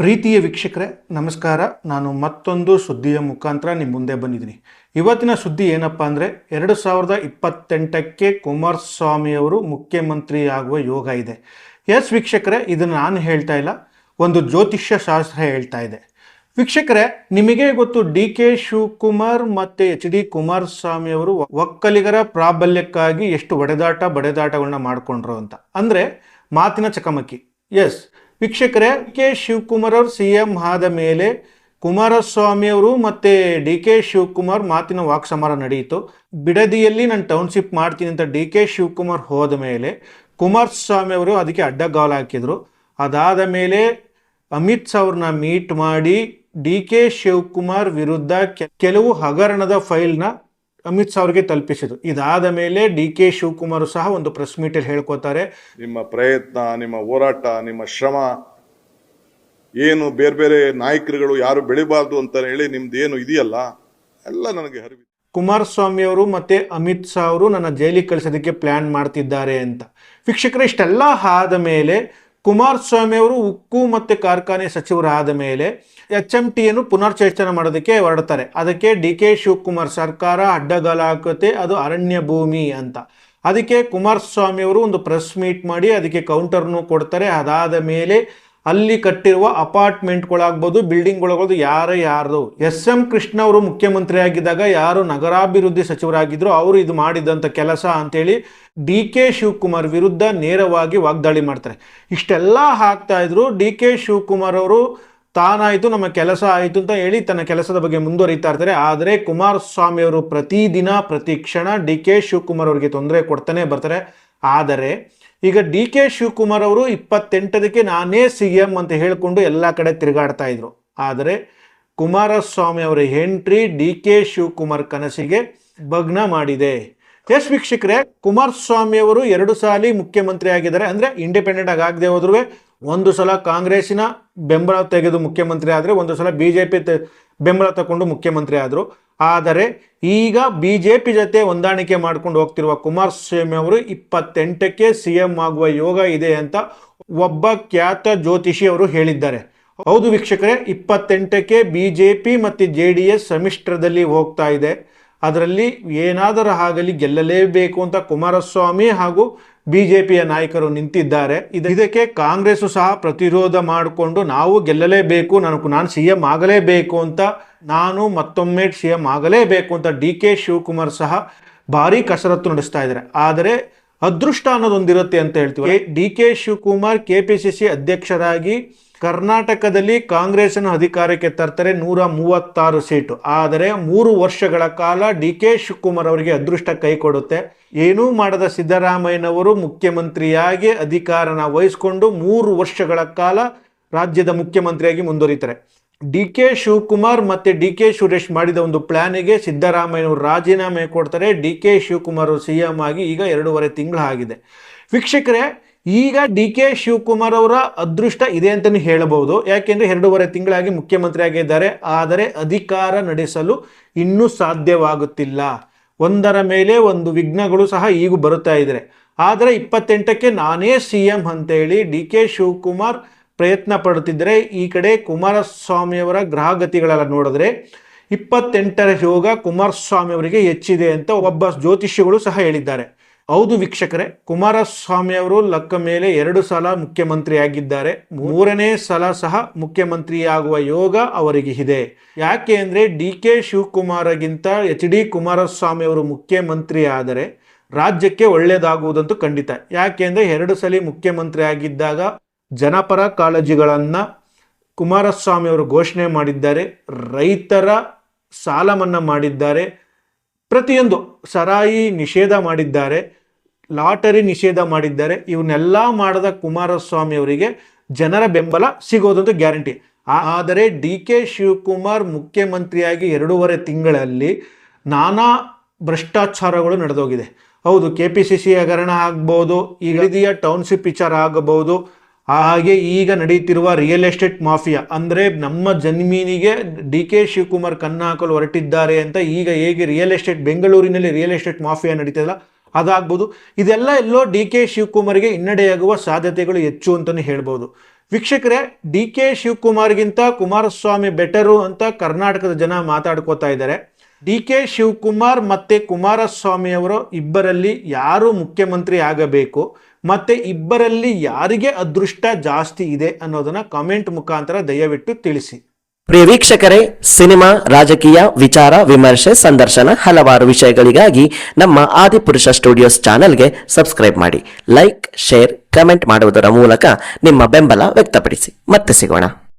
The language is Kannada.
ಪ್ರೀತಿಯ ವೀಕ್ಷಕರೇ ನಮಸ್ಕಾರ. ನಾನು ಮತ್ತೊಂದು ಸುದ್ದಿಯ ಮುಖಾಂತರ ನಿಮ್ಮ ಮುಂದೆ ಬಂದಿದ್ದೀನಿ. ಇವತ್ತಿನ ಸುದ್ದಿ ಏನಪ್ಪ ಅಂದರೆ 2028ಕ್ಕೆ ಕುಮಾರಸ್ವಾಮಿಯವರು ಮುಖ್ಯಮಂತ್ರಿ ಆಗುವ ಯೋಗ ಇದೆ. ಎಸ್ ವೀಕ್ಷಕರೇ, ಇದನ್ನು ನಾನು ಹೇಳ್ತಾ ಇಲ್ಲ, ಒಂದು ಜ್ಯೋತಿಷ್ಯ ಶಾಸ್ತ್ರ ಹೇಳ್ತಾ ಇದೆ. ವೀಕ್ಷಕರೇ, ನಿಮಗೆ ಗೊತ್ತು ಡಿ.ಕೆ. ಶಿವಕುಮಾರ್ ಮತ್ತು ಎಚ್.ಡಿ. ಕುಮಾರಸ್ವಾಮಿಯವರು ಒಕ್ಕಲಿಗರ ಪ್ರಾಬಲ್ಯಕ್ಕಾಗಿ ಎಷ್ಟು ಬಡೆದಾಟಗಳನ್ನ ಮಾಡಿಕೊಂಡ್ರು ಅಂತ, ಅಂದರೆ ಮಾತಿನ ಚಕಮಕಿ. ಎಸ್ ವೀಕ್ಷಕರೇ, ಕೆ ಶಿವಕುಮಾರ್ ಅವರು CM ಆದ ಮೇಲೆ ಕುಮಾರಸ್ವಾಮಿಯವರು ಮತ್ತು ಡಿ.ಕೆ. ಶಿವಕುಮಾರ್ ಮಾತಿನ ವಾಕ್ಸಮರ ನಡೆಯಿತು. ಬಿಡದಿಯಲ್ಲಿ ನಾನು ಟೌನ್ಶಿಪ್ ಮಾಡ್ತೀನಿ ಅಂತ ಡಿ.ಕೆ. ಶಿವಕುಮಾರ್ ಹೋದ ಮೇಲೆ ಕುಮಾರಸ್ವಾಮಿ ಅವರು ಅದಕ್ಕೆ ಅಡ್ಡಗಾಲು ಹಾಕಿದರು. ಅದಾದ ಮೇಲೆ ಅಮಿತ್ ಶಾ ಅವ್ರನ್ನ ಮೀಟ್ ಮಾಡಿ ಡಿ.ಕೆ. ಶಿವಕುಮಾರ್ ವಿರುದ್ಧ ಕೆಲವು ಹಗರಣದ ಫೈಲ್ನ ಅಮಿತ್ ಶಾ ಅವರಿಗೆ ತಲುಪಿಸಿದ್ರು. ಇದಾದ ಮೇಲೆ ಡಿ.ಕೆ. ಶಿವಕುಮಾರ್ ಸಹ ಒಂದು ಪ್ರೆಸ್ ಮೀಟಲ್ಲಿ ಹೇಳ್ಕೊತಾರೆ, ನಿಮ್ಮ ಪ್ರಯತ್ನ, ನಿಮ್ಮ ಹೋರಾಟ, ನಿಮ್ಮ ಶ್ರಮ ಏನು ಬೇರೆ ಬೇರೆ ನಾಯಕರುಗಳು ಯಾರು ಬೆಳಿಬಾರ್ದು ಅಂತ ಹೇಳಿ ನಿಮ್ದು ಏನು ಇದೆಯಲ್ಲ ಎಲ್ಲ ನನಗೆ ಅರಿವು. ಕುಮಾರಸ್ವಾಮಿ ಅವರು ಮತ್ತೆ ಅಮಿತ್ ಶಾ ಅವರು ನನ್ನ ಜೈಲಿಗೆ ಕಳಿಸೋದಕ್ಕೆ ಪ್ಲಾನ್ ಮಾಡ್ತಿದ್ದಾರೆ ಅಂತ. ವೀಕ್ಷಕರೇ, ಇಷ್ಟೆಲ್ಲ ಆದ ಮೇಲೆ ಕುಮಾರಸ್ವಾಮಿ ಅವರು ಉಕ್ಕು ಮತ್ತು ಕಾರ್ಖಾನೆ ಸಚಿವರಾದ ಮೇಲೆ HMTಯನ್ನು ಪುನರ್ಚೇತನ ಮಾಡೋದಕ್ಕೆ ಹೊರಡ್ತಾರೆ. ಅದಕ್ಕೆ ಡಿ.ಕೆ. ಶಿವಕುಮಾರ್ ಸರ್ಕಾರ ಅಡ್ಡಗಾಲ ಹಾಕುತ್ತೆ, ಅದು ಅರಣ್ಯ ಭೂಮಿ ಅಂತ. ಅದಕ್ಕೆ ಕುಮಾರಸ್ವಾಮಿ ಅವರು ಒಂದು ಪ್ರೆಸ್ ಮೀಟ್ ಮಾಡಿ ಅದಕ್ಕೆ ಕೌಂಟರ್ನು ಕೊಡ್ತಾರೆ. ಅದಾದ ಮೇಲೆ ಅಲ್ಲಿ ಕಟ್ಟಿರುವ ಅಪಾರ್ಟ್ಮೆಂಟ್ಗಳಾಗ್ಬೋದು, ಬಿಲ್ಡಿಂಗ್ಗಳಾಗ್ಬೋದು, ಯಾರು SM ಕೃಷ್ಣ ಅವರು ಮುಖ್ಯಮಂತ್ರಿ ಆಗಿದ್ದಾಗ ಯಾರು ನಗರಾಭಿವೃದ್ಧಿ ಸಚಿವರಾಗಿದ್ರು ಅವರು ಇದು ಮಾಡಿದಂಥ ಕೆಲಸ ಅಂತೇಳಿ ಡಿ.ಕೆ. ಶಿವಕುಮಾರ್ ವಿರುದ್ಧ ನೇರವಾಗಿ ವಾಗ್ದಾಳಿ ಮಾಡ್ತಾರೆ. ಇಷ್ಟೆಲ್ಲ ಆಗ್ತಾ ಇದ್ರು ಡಿ.ಕೆ. ಶಿವಕುಮಾರ್ ಅವರು ತಾನಾಯಿತು, ನಮ್ಮ ಕೆಲಸ ಆಯಿತು ಅಂತ ಹೇಳಿ ತನ್ನ ಕೆಲಸದ ಬಗ್ಗೆ ಮುಂದುವರಿತಾ ಇರ್ತಾರೆ. ಆದರೆ ಕುಮಾರಸ್ವಾಮಿ ಅವರು ಪ್ರತಿದಿನ ಪ್ರತಿ ಕ್ಷಣ ಡಿ.ಕೆ. ಶಿವಕುಮಾರ್ ಅವರಿಗೆ ತೊಂದರೆ ಕೊಡ್ತಾನೆ ಬರ್ತಾರೆ. ಆದರೆ ಈಗ ಡಿ.ಕೆ. ಶಿವಕುಮಾರ್ ಅವರು 28ಕ್ಕೆ ನಾನೇ CM ಅಂತ ಹೇಳಿಕೊಂಡು ಎಲ್ಲ ಕಡೆ ತಿರುಗಾಡ್ತಾ ಇದ್ರು. ಆದರೆ ಕುಮಾರಸ್ವಾಮಿ ಅವರ ಎಂಟ್ರಿ ಡಿ.ಕೆ. ಶಿವಕುಮಾರ್ ಕನಸಿಗೆ ಭಗ್ನ ಮಾಡಿದೆ. ಎಸ್ ವೀಕ್ಷಕರೇ, ಕುಮಾರಸ್ವಾಮಿ ಅವರು 2 ಸಾರಿ ಮುಖ್ಯಮಂತ್ರಿ ಆಗಿದ್ದಾರೆ. ಅಂದರೆ ಇಂಡಿಪೆಂಡೆಂಟ್ ಆಗದೆ ಹೋದ್ರೂ ಒಂದು ಸಲ ಕಾಂಗ್ರೆಸ್ಸಿನ ಬೆಂಬಲ ತೆಗೆದು ಮುಖ್ಯಮಂತ್ರಿ ಆದರೆ, ಒಂದು ಸಲ BJP ಬೆಂಬಲ ತಗೊಂಡು ಮುಖ್ಯಮಂತ್ರಿ ಆದರು. ಆದರೆ ಈಗ BJP ಜೊತೆ ಹೊಂದಾಣಿಕೆ ಮಾಡ್ಕೊಂಡು ಹೋಗ್ತಿರುವ ಕುಮಾರಸ್ವಾಮಿ ಅವರು 28ಕ್ಕೆ CM ಆಗುವ ಯೋಗ ಇದೆ ಅಂತ ಒಬ್ಬ ಖ್ಯಾತ ಜ್ಯೋತಿಷಿ ಅವರು ಹೇಳಿದ್ದಾರೆ. ಹೌದು ವೀಕ್ಷಕರೇ, 28ಕ್ಕೆ BJP ಮತ್ತು JDS ಸಮ್ಮಿಶ್ರದಲ್ಲಿ ಹೋಗ್ತಾ ಇದೆ. ಅದರಲ್ಲಿ ಏನಾದರೂ ಆಗಲಿ ಗೆಲ್ಲಲೇಬೇಕು ಅಂತ ಕುಮಾರಸ್ವಾಮಿ ಹಾಗೂ BJPಯ ನಾಯಕರು ನಿಂತಿದ್ದಾರೆ. ಇದಕ್ಕೆ ಕಾಂಗ್ರೆಸ್ಸು ಸಹ ಪ್ರತಿರೋಧ ಮಾಡಿಕೊಂಡು ನಾವು ಗೆಲ್ಲಲೇಬೇಕು, ನಾನು CM ಆಗಲೇಬೇಕು ಅಂತ, ನಾನು ಮತ್ತೊಮ್ಮೆ CM ಆಗಲೇಬೇಕು ಅಂತ ಡಿ.ಕೆ. ಶಿವಕುಮಾರ್ ಸಹ ಭಾರಿ ಕಸರತ್ತು ನಡೆಸ್ತಾ ಇದ್ದಾರೆ. ಆದರೆ ಅದೃಷ್ಟ ಅನ್ನೋದೊಂದಿರುತ್ತೆ ಅಂತ ಹೇಳ್ತೀವಿ. ಡಿ.ಕೆ. ಶಿವಕುಮಾರ್ KPCC ಅಧ್ಯಕ್ಷರಾಗಿ ಕರ್ನಾಟಕದಲ್ಲಿ ಕಾಂಗ್ರೆಸ್ನ ಅಧಿಕಾರಕ್ಕೆ ತರ್ತಾರೆ 136 ಸೀಟು. ಆದರೆ 3 ವರ್ಷಗಳ ಕಾಲ ಡಿ.ಕೆ. ಶಿವಕುಮಾರ್ ಅವರಿಗೆ ಅದೃಷ್ಟ ಕೈ ಕೊಡುತ್ತೆ. ಏನೂ ಮಾಡದ ಸಿದ್ದರಾಮಯ್ಯನವರು ಮುಖ್ಯಮಂತ್ರಿಯಾಗಿ ಅಧಿಕಾರನ ವಹಿಸಿಕೊಂಡು 3 ವರ್ಷಗಳ ಕಾಲ ರಾಜ್ಯದ ಮುಖ್ಯಮಂತ್ರಿಯಾಗಿ ಮುಂದುವರಿತಾರೆ. ಡಿ.ಕೆ. ಶಿವಕುಮಾರ್ ಮತ್ತು ಡಿ.ಕೆ. ಸುರೇಶ್ ಮಾಡಿದ ಒಂದು ಪ್ಲಾನಿಗೆ ಸಿದ್ದರಾಮಯ್ಯನವರು ರಾಜೀನಾಮೆ ಕೊಡ್ತಾರೆ. ಡಿ.ಕೆ. ಶಿವಕುಮಾರ್ CM ಆಗಿ ಈಗ 2.5 ತಿಂಗಳು ಆಗಿದೆ. ವೀಕ್ಷಕರೇ, ಈಗ ಡಿ.ಕೆ. ಶಿವಕುಮಾರ್ ಅವರ ಅದೃಷ್ಟ ಇದೆ ಅಂತಲೇ ಹೇಳಬಹುದು. ಯಾಕೆಂದರೆ 2.5 ತಿಂಗಳಾಗಿ ಮುಖ್ಯಮಂತ್ರಿ ಆಗಿದ್ದಾರೆ. ಆದರೆ ಅಧಿಕಾರ ನಡೆಸಲು ಇನ್ನೂ ಸಾಧ್ಯವಾಗುತ್ತಿಲ್ಲ. ಒಂದರ ಮೇಲೆ ಒಂದು ವಿಘ್ನಗಳು ಸಹ ಈಗ ಬರುತ್ತಾ ಇದ್ದಾರೆ. ಆದರೆ 28ಕ್ಕೆ ನಾನೇ CM ಅಂತೇಳಿ ಡಿ.ಕೆ. ಶಿವಕುಮಾರ್ ಪ್ರಯತ್ನ ಪಡುತ್ತಿದ್ದರೆ, ಈ ಕಡೆ ಕುಮಾರಸ್ವಾಮಿಯವರ ಗ್ರಹಗತಿಗಳೆಲ್ಲ ನೋಡಿದ್ರೆ 28ರ ಯೋಗ ಕುಮಾರಸ್ವಾಮಿ ಅವರಿಗೆ ಹೆಚ್ಚಿದೆ ಅಂತ ಒಬ್ಬ ಜ್ಯೋತಿಷಿಗಳು ಸಹ ಹೇಳಿದ್ದಾರೆ. ಹೌದು ವೀಕ್ಷಕರೇ, ಕುಮಾರಸ್ವಾಮಿ ಅವರು ಲೆಕ್ಕ ಮೇಲೆ 2 ಸಲ ಮುಖ್ಯಮಂತ್ರಿ ಆಗಿದ್ದಾರೆ. 3ನೇ ಸಲ ಸಹ ಮುಖ್ಯಮಂತ್ರಿ ಆಗುವ ಯೋಗ ಅವರಿಗೆ ಇದೆ. ಯಾಕೆ ಅಂದರೆ ಡಿ.ಕೆ. ಶಿವಕುಮಾರ್ಗಿಂತ ಎಚ್.ಡಿ. ಕುಮಾರಸ್ವಾಮಿ ಅವರು ಮುಖ್ಯಮಂತ್ರಿ ಆದರೆ ರಾಜ್ಯಕ್ಕೆ ಒಳ್ಳೆಯದಾಗುವುದಂತೂ ಖಂಡಿತ. ಯಾಕೆ ಅಂದರೆ 2 ಸಲ ಮುಖ್ಯಮಂತ್ರಿ ಆಗಿದ್ದಾಗ ಜನಪರ ಕಾಳಜಿಗಳನ್ನು ಕುಮಾರಸ್ವಾಮಿ ಅವರು ಘೋಷಣೆ ಮಾಡಿದ್ದಾರೆ. ರೈತರ ಸಾಲ ಮನ್ನಾ ಮಾಡಿದ್ದಾರೆ. ಪ್ರತಿಯೊಂದು ಸರಾಯಿ ನಿಷೇಧ ಮಾಡಿದ್ದಾರೆ, ಲಾಟರಿ ನಿಷೇಧ ಮಾಡಿದ್ದಾರೆ. ಇವನ್ನೆಲ್ಲ ಮಾಡಿದ ಕುಮಾರಸ್ವಾಮಿ ಅವರಿಗೆ ಜನರ ಬೆಂಬಲ ಸಿಗೋದಂತೂ ಗ್ಯಾರಂಟಿ. ಆದರೆ ಡಿ.ಕೆ. ಶಿವಕುಮಾರ್ ಮುಖ್ಯಮಂತ್ರಿಯಾಗಿ 2.5 ತಿಂಗಳಲ್ಲಿ ನಾನಾ ಭ್ರಷ್ಟಾಚಾರಗಳು ನಡೆದೋಗಿದೆ. ಹೌದು, KPCC ಹಗರಣ ಆಗ್ಬೋದು, ಇಳಿದಿಯ ಟೌನ್ಶಿಪ್ ವಿಚಾರ ಆಗಬಹುದು, ಹಾಗೆ ಈಗ ನಡೀತಿರುವ ರಿಯಲ್ ಎಸ್ಟೇಟ್ ಮಾಫಿಯಾ, ಅಂದರೆ ನಮ್ಮ ಜಮೀನಿಗೆ ಡಿ.ಕೆ. ಶಿವಕುಮಾರ್ ಕಣ್ಣು ಹಾಕಲು ಹೊರಟಿದ್ದಾರೆ ಅಂತ ಈಗ ಹೇಗೆ ರಿಯಲ್ ಎಸ್ಟೇಟ್ ಬೆಂಗಳೂರಿನಲ್ಲಿ ರಿಯಲ್ ಎಸ್ಟೇಟ್ ಮಾಫಿಯಾ ನಡೀತದಲ್ಲ ಅದಾಗ್ಬೋದು. ಇದೆಲ್ಲ ಎಲ್ಲೋ ಡಿ.ಕೆ. ಶಿವಕುಮಾರ್ಗೆ ಹಿನ್ನಡೆಯಾಗುವ ಸಾಧ್ಯತೆಗಳು ಹೆಚ್ಚು ಅಂತಲೇ ಹೇಳ್ಬೋದು. ವೀಕ್ಷಕರೇ, ಡಿ ಕೆ ಶಿವಕುಮಾರ್ಗಿಂತ ಕುಮಾರಸ್ವಾಮಿ ಬೆಟರು ಅಂತ ಕರ್ನಾಟಕದ ಜನ ಮಾತಾಡ್ಕೋತಾ ಇದ್ದಾರೆ. ಡಿ ಕೆ ಶಿವಕುಮಾರ್ ಮತ್ತು ಕುಮಾರಸ್ವಾಮಿ ಅವರು ಇಬ್ಬರಲ್ಲಿ ಯಾರು ಮುಖ್ಯಮಂತ್ರಿ ಆಗಬೇಕು ಮತ್ತು ಇಬ್ಬರಲ್ಲಿ ಯಾರಿಗೆ ಅದೃಷ್ಟ ಜಾಸ್ತಿ ಇದೆ ಅನ್ನೋದನ್ನು ಕಾಮೆಂಟ್ ಮುಖಾಂತರ ದಯವಿಟ್ಟು ತಿಳಿಸಿ. ಪ್ರಿಯ ವೀಕ್ಷಕರೇ, ಸಿನಿಮಾ, ರಾಜಕೀಯ, ವಿಚಾರ, ವಿಮರ್ಶೆ, ಸಂದರ್ಶನ ಹಲವಾರು ವಿಷಯಗಳಿಗಾಗಿ ನಮ್ಮ ಆದಿಪುರುಷ ಸ್ಟುಡಿಯೋಸ್ ಚಾನೆಲ್ಗೆ ಸಬ್ಸ್ಕ್ರೈಬ್ ಮಾಡಿ. ಲೈಕ್, ಶೇರ್, ಕಮೆಂಟ್ ಮಾಡುವುದರ ಮೂಲಕ ನಿಮ್ಮ ಬೆಂಬಲ ವ್ಯಕ್ತಪಡಿಸಿ. ಮತ್ತೆ ಸಿಗೋಣ.